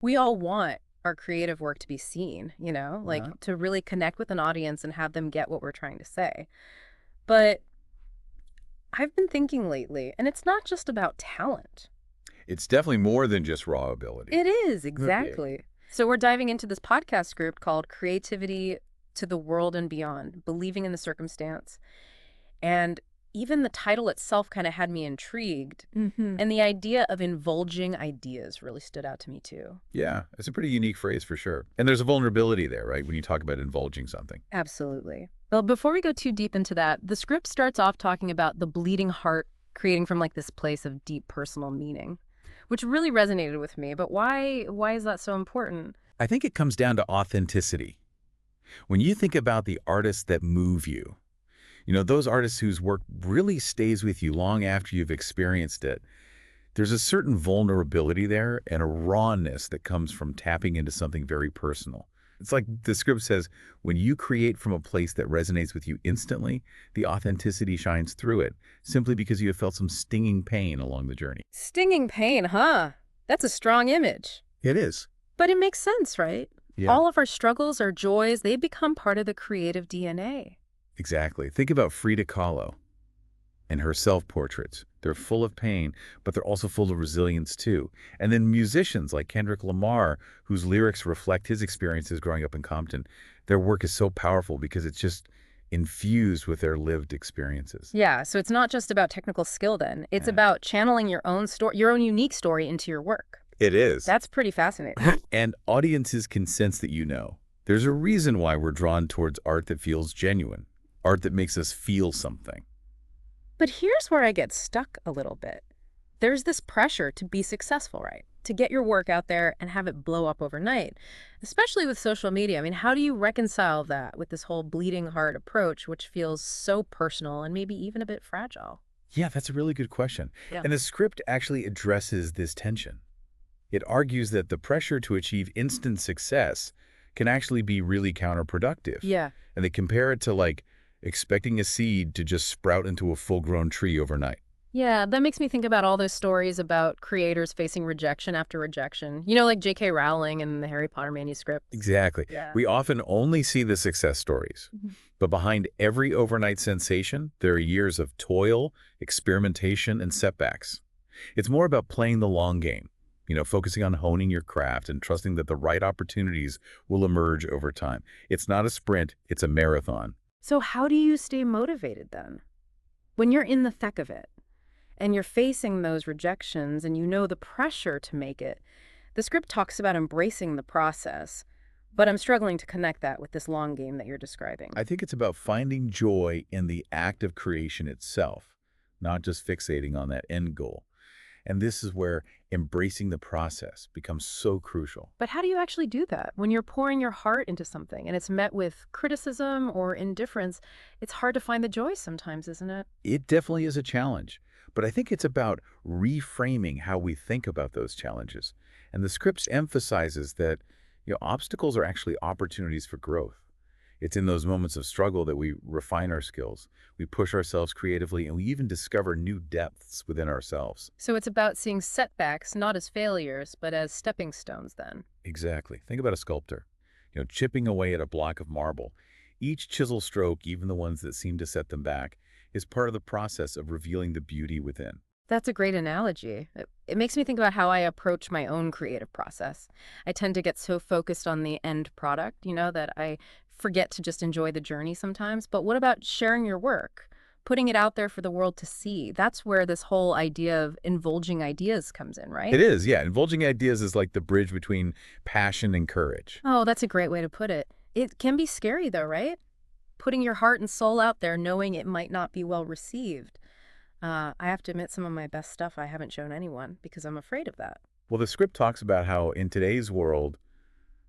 We all want our creative work to be seen, like Uh-huh. to really connect with an audience and have them get what we're trying to say. But I've been thinking lately, and it's not just about talent. It's definitely more than just raw ability. It is, Yeah. exactly. So we're diving into this podcast script called Creativity to the World and Beyond, Believing in the Circumstance. And even the title itself kind of had me intrigued. And the idea of indulging ideas really stood out to me too. Yeah, it's a pretty unique phrase for sure. And there's a vulnerability there, right? When you talk about indulging something. Absolutely. Well, before we go too deep into that, the script starts off talking about the bleeding heart creating from like this place of deep personal meaning, which really resonated with me. But why is that so important? I think it comes down to authenticity. When you think about the artists that move you, those artists whose work really stays with you long after you've experienced it, there's a certain vulnerability there and a rawness that comes from tapping into something very personal. It's like the script says, when you create from a place that resonates with you instantly, the authenticity shines through it, simply because you have felt some stinging pain along the journey. Stinging pain, huh? That's a strong image. It is. But it makes sense, right? Yeah, All of our struggles, our joys, they become part of the creative DNA. exactly. Think about Frida Kahlo and her self-portraits. They're full of pain, but they're also full of resilience too. And then musicians like Kendrick Lamar, whose lyrics reflect his experiences growing up in Compton, their work is so powerful because it's just infused with their lived experiences. Yeah, so it's not just about technical skill then. It's Yeah. about channeling your own story, your own unique story into your work. It is. That's pretty fascinating. And audiences can sense that you know. There's a reason why we're drawn towards art that feels genuine, art that makes us feel something. But here's where I get stuck a little bit. There's this pressure to be successful, right? To get your work out there and have it blow up overnight, especially with social media. I mean, how do you reconcile that with this whole bleeding heart approach, which feels so personal and maybe even a bit fragile? Yeah, that's a really good question. Yeah. And the script actually addresses this tension. It argues that the pressure to achieve instant success can actually be really counterproductive. Yeah. And they compare it to like expecting a seed to just sprout into a full-grown tree overnight. Yeah, that makes me think about all those stories about creators facing rejection after rejection. Like J.K. Rowling and the Harry Potter manuscripts. Exactly. Yeah. We often only see the success stories, Mhm. but behind every overnight sensation, there are years of toil, experimentation, and setbacks. It's more about playing the long game, focusing on honing your craft and trusting that the right opportunities will emerge over time. It's not a sprint, it's a marathon. So how do you stay motivated then? When you're in the thick of it and you're facing those rejections and you know the pressure to make it, the script talks about embracing the process, but I'm struggling to connect that with this long game that you're describing. I think it's about finding joy in the act of creation itself, not just fixating on that end goal. And this is where embracing the process becomes so crucial. But how do you actually do that? When you're pouring your heart into something and it's met with criticism or indifference, it's hard to find the joy sometimes, isn't it? It definitely is a challenge, but I think it's about reframing how we think about those challenges. And the script emphasizes that, obstacles are actually opportunities for growth. It's in those moments of struggle that we refine our skills, we push ourselves creatively, and we even discover new depths within ourselves. So it's about seeing setbacks not as failures, but as stepping stones then. Exactly. Think about a sculptor, chipping away at a block of marble. Each chisel stroke, even the ones that seem to set them back, is part of the process of revealing the beauty within. That's a great analogy. It makes me think about how I approach my own creative process. I tend to get so focused on the end product, that I forget to just enjoy the journey sometimes. But what about sharing your work? Putting it out there for the world to see. That's where this whole idea of indulging ideas comes in, right? It is, yeah. Indulging ideas is like the bridge between passion and courage. Oh, that's a great way to put it. It can be scary though, right? Putting your heart and soul out there knowing it might not be well received. I have to admit some of my best stuff I haven't shown anyone because I'm afraid of that. Well, the script talks about how in today's world,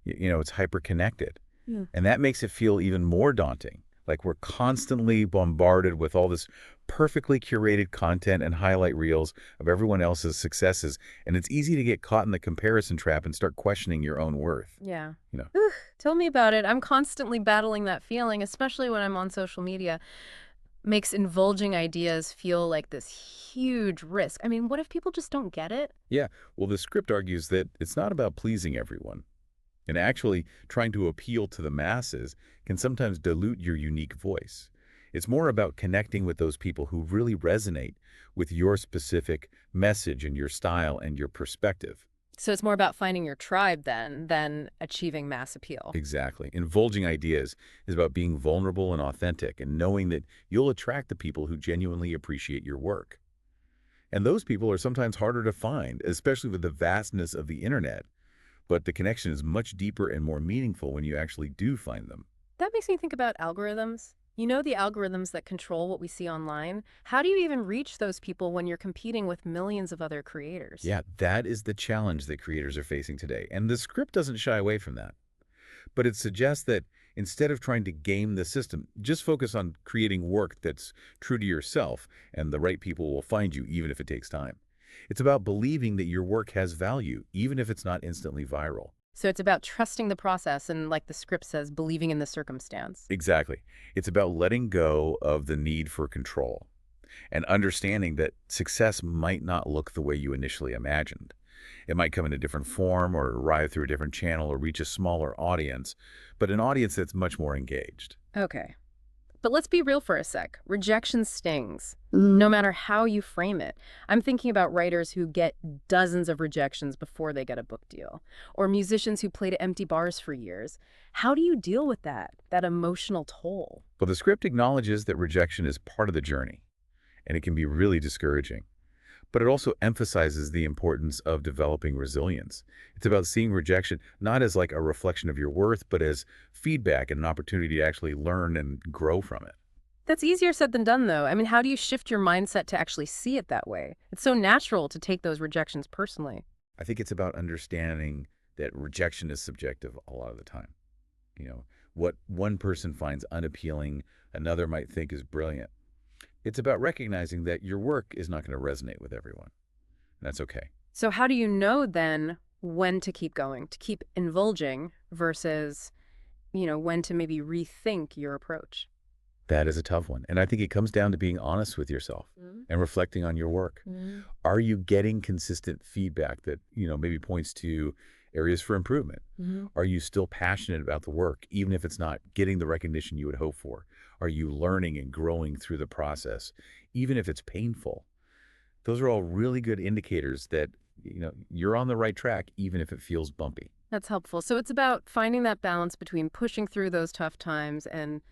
it's hyper-connected. Yeah. And that makes it feel even more daunting. Like we're constantly bombarded with all this perfectly curated content and highlight reels of everyone else's successes. And it's easy to get caught in the comparison trap and start questioning your own worth. Yeah. You know, Tell me about it. I'm constantly battling that feeling, especially when I'm on social media. makes indulging ideas feel like this huge risk. I mean, what if people just don't get it? Yeah, well, the script argues that it's not about pleasing everyone. And actually, trying to appeal to the masses can sometimes dilute your unique voice. It's more about connecting with those people who really resonate with your specific message and your style and your perspective. So it's more about finding your tribe then than achieving mass appeal. Exactly. Indulging ideas is about being vulnerable and authentic and knowing that you'll attract the people who genuinely appreciate your work. And those people are sometimes harder to find, especially with the vastness of the internet. But the connection is much deeper and more meaningful when you actually do find them. That makes me think about algorithms. You know, the algorithms that control what we see online? How do you even reach those people when you're competing with millions of other creators? Yeah, that is the challenge that creators are facing today. And the script doesn't shy away from that. But it suggests that instead of trying to game the system, just focus on creating work that's true to yourself, and the right people will find you, even if it takes time. It's about believing that your work has value, even if it's not instantly viral. So it's about trusting the process and, like the script says, believing in the circumstance. Exactly. It's about letting go of the need for control and understanding that success might not look the way you initially imagined. It might come in a different form or arrive through a different channel or reach a smaller audience, but an audience that's much more engaged. Okay. But let's be real for a sec. Rejection stings, no matter how you frame it. I'm thinking about writers who get dozens of rejections before they get a book deal, or musicians who play to empty bars for years. How do you deal with that emotional toll? But the script acknowledges that rejection is part of the journey, and it can be really discouraging. But it also emphasizes the importance of developing resilience. It's about seeing rejection not as like a reflection of your worth, but as feedback and an opportunity to actually learn and grow from it. That's easier said than done, though. I mean, how do you shift your mindset to actually see it that way? It's so natural to take those rejections personally. I think it's about understanding that rejection is subjective a lot of the time. You know, what one person finds unappealing, another might think is brilliant. It's about recognizing that your work is not going to resonate with everyone. And that's okay. So how do you know then when to keep going, to keep indulging versus, when to maybe rethink your approach? That is a tough one. And I think it comes down to being honest with yourself Mm. and reflecting on your work. Mm. Are you getting consistent feedback that, maybe points to areas for improvement? Mhm. Are you still passionate about the work, even if it's not getting the recognition you would hope for? Are you learning and growing through the process, even if it's painful? Those are all really good indicators that, you're on the right track, even if it feels bumpy. That's helpful. So it's about finding that balance between pushing through those tough times and,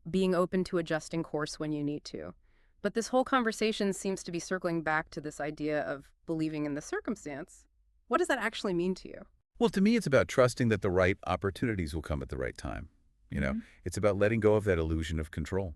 being open to adjusting course when you need to. But this whole conversation seems to be circling back to this idea of believing in the circumstance. What does that actually mean to you? Well, to me, it's about trusting that the right opportunities will come at the right time. Mhm. It's about letting go of that illusion of control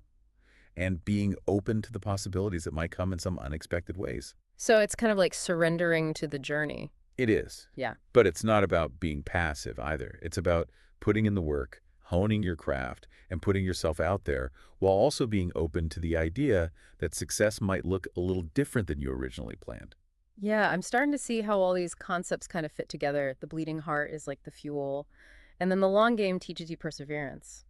and being open to the possibilities that might come in some unexpected ways. So it's kind of like surrendering to the journey. It is. Yeah. But it's not about being passive either. It's about putting in the work, honing your craft, and putting yourself out there while also being open to the idea that success might look a little different than you originally planned. Yeah, I'm starting to see how all these concepts kind of fit together. The bleeding heart is like the fuel, and then the long game teaches you perseverance.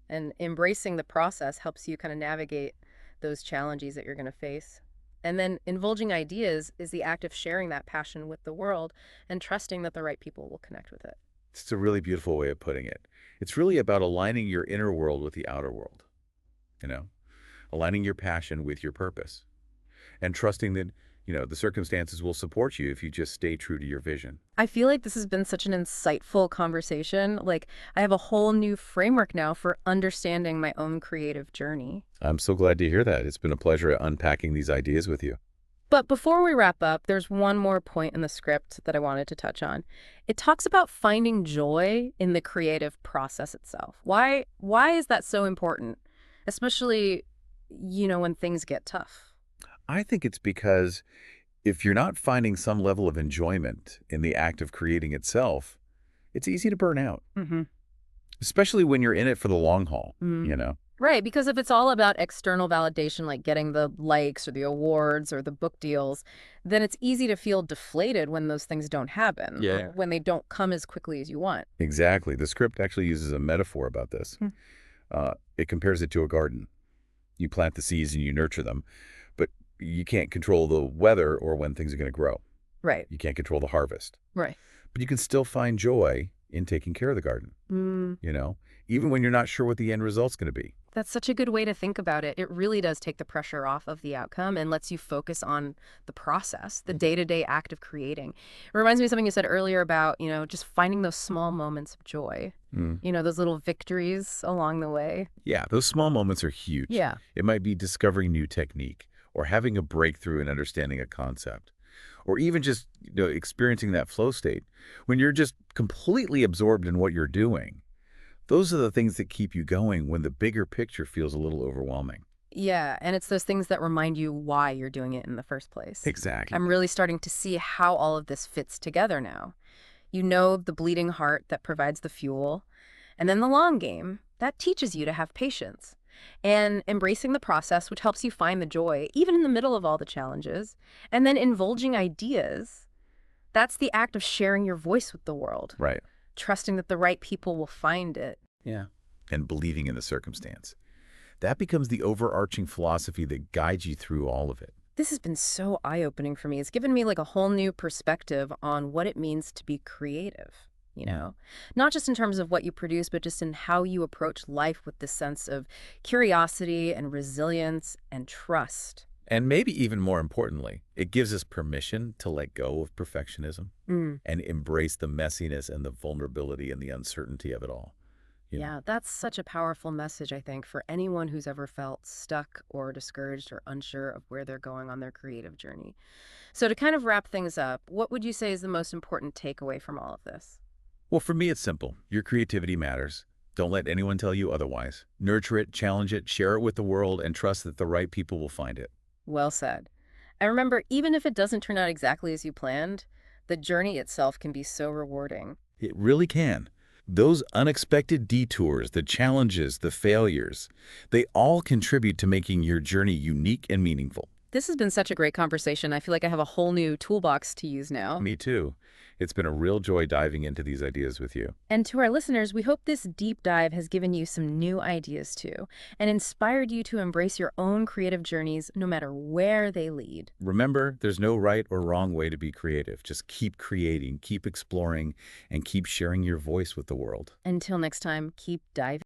And embracing the process helps you kind of navigate those challenges that you're going to face. And then indulging ideas is the act of sharing that passion with the world and trusting that the right people will connect with it. It's a really beautiful way of putting it. It's really about aligning your inner world with the outer world, you know, aligning your passion with your purpose and trusting that, the circumstances will support you if you just stay true to your vision. I feel like this has been such an insightful conversation. Like, I have a whole new framework now for understanding my own creative journey. I'm so glad to hear that. It's been a pleasure unpacking these ideas with you. But before we wrap up, there's one more point in the script that I wanted to touch on. It talks about finding joy in the creative process itself. Why is that so important? Especially, when things get tough. I think it's because if you're not finding some level of enjoyment in the act of creating itself, it's easy to burn out, Hmm. especially when you're in it for the long haul, Mm. you know? Right, because if it's all about external validation, like getting the likes or the awards or the book deals, then it's easy to feel deflated when those things don't happen or Yeah. when they don't come as quickly as you want. Exactly. The script actually uses a metaphor about this. Hmm. It compares it to a garden. You plant the seeds and you nurture them, but you can't control the weather or when things are going to grow. Right. You can't control the harvest. Right. But you can still find joy in taking care of the garden, Mm. you know, even when you're not sure what the end result's going to be. That's such a good way to think about it. It really does take the pressure off of the outcome and lets you focus on the process, the day-to-day act of creating. It reminds me of something you said earlier about, just finding those small moments of joy, Mm. those little victories along the way. Yeah, those small moments are huge. Yeah. It might be discovering new technique or having a breakthrough in understanding a concept or even just experiencing that flow state when you're just completely absorbed in what you're doing. Those are the things that keep you going when the bigger picture feels a little overwhelming. Yeah, and it's those things that remind you why you're doing it in the first place. Exactly. I'm really starting to see how all of this fits together now. You know the bleeding heart that provides the fuel, and then the long game that teaches you to have patience. And embracing the process, which helps you find the joy, even in the middle of all the challenges. And then indulging ideas, that's the act of sharing your voice with the world, Right. trusting that the right people will find it. Yeah. And believing in the circumstance. That becomes the overarching philosophy that guides you through all of it. This has been so eye-opening for me. It's given me like a whole new perspective on what it means to be creative, Mm. not just in terms of what you produce, but just in how you approach life with this sense of curiosity and resilience and trust. And maybe even more importantly, it gives us permission to let go of perfectionism Mm. and embrace the messiness and the vulnerability and the uncertainty of it all. You know, Yeah, that's such a powerful message, I think, for anyone who's ever felt stuck or discouraged or unsure of where they're going on their creative journey. So to kind of wrap things up, what would you say is the most important takeaway from all of this? well, for me, it's simple. Your creativity matters. Don't let anyone tell you otherwise. Nurture it, challenge it, share it with the world, and trust that the right people will find it. Well said. I remember, even if it doesn't turn out exactly as you planned, the journey itself can be so rewarding. It really can. Those unexpected detours, the challenges, the failures, they all contribute to making your journey unique and meaningful. This has been such a great conversation. I feel like I have a whole new toolbox to use now. Me too. It's been a real joy diving into these ideas with you. And to our listeners, we hope this deep dive has given you some new ideas too, and inspired you to embrace your own creative journeys no matter where they lead. Remember, there's no right or wrong way to be creative. Just keep creating, keep exploring, and keep sharing your voice with the world. Until next time, keep diving.